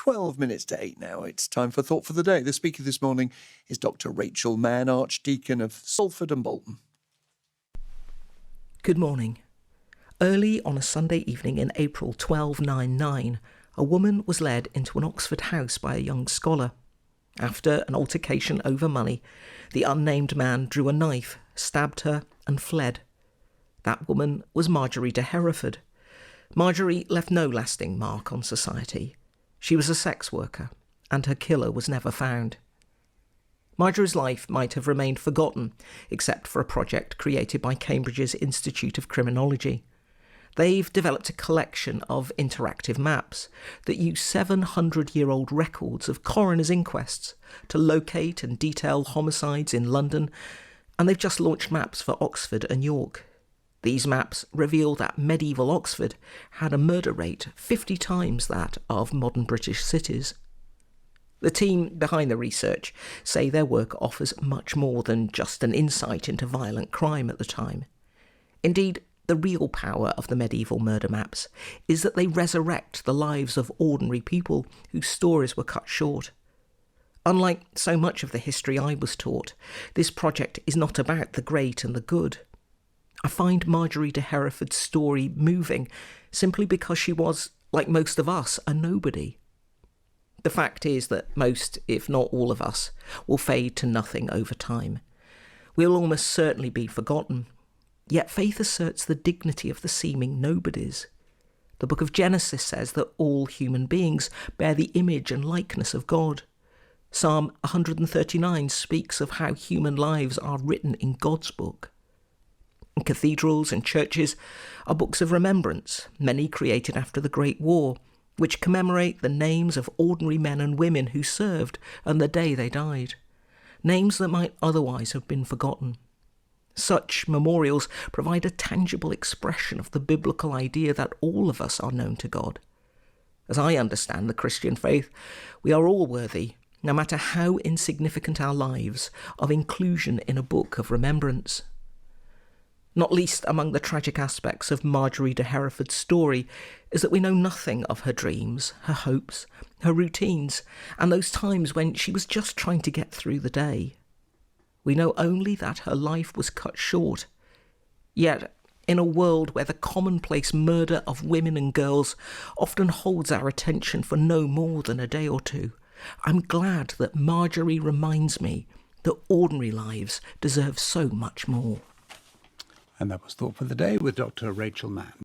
12 minutes to 8 now. It's time for Thought for the Day. The speaker this morning is Dr. Rachel Mann, Archdeacon of Salford and Bolton. Good morning. Early on a Sunday evening in April 1299, a woman was led into an Oxford house by a young scholar. After an altercation over money, the unnamed man drew a knife, stabbed her and fled. That woman was Marjorie de Hereford. Marjorie left no lasting mark on society. She was a sex worker, and her killer was never found. Marjorie's life might have remained forgotten, except for a project created by Cambridge's Institute of Criminology. They've developed a collection of interactive maps that use 700-year-old records of coroners' inquests to locate and detail homicides in London, and they've just launched maps for Oxford and York. These maps reveal that medieval Oxford had a murder rate 50 times that of modern British cities. The team behind the research say their work offers much more than just an insight into violent crime at the time. Indeed, the real power of the medieval murder maps is that they resurrect the lives of ordinary people whose stories were cut short. Unlike so much of the history I was taught, this project is not about the great and the good. I find Marjorie de Hereford's story moving simply because she was, like most of us, a nobody. The fact is that most, if not all of us, will fade to nothing over time. We'll almost certainly be forgotten. Yet faith asserts the dignity of the seeming nobodies. The book of Genesis says that all human beings bear the image and likeness of God. Psalm 139 speaks of how human lives are written in God's book. And cathedrals and churches are books of remembrance, many created after the Great War, which commemorate the names of ordinary men and women who served and the day they died, names that might otherwise have been forgotten. Such memorials provide a tangible expression of the biblical idea that all of us are known to God. As I understand the Christian faith, we are all worthy, no matter how insignificant our lives, of inclusion in a book of remembrance. Not least among the tragic aspects of Marjorie de Hereford's story is that we know nothing of her dreams, her hopes, her routines, and those times when she was just trying to get through the day. We know only that her life was cut short. Yet, in a world where the commonplace murder of women and girls often holds our attention for no more than a day or two, I'm glad that Marjorie reminds me that ordinary lives deserve so much more. And that was Thought for the Day with Dr. Rachel Mann.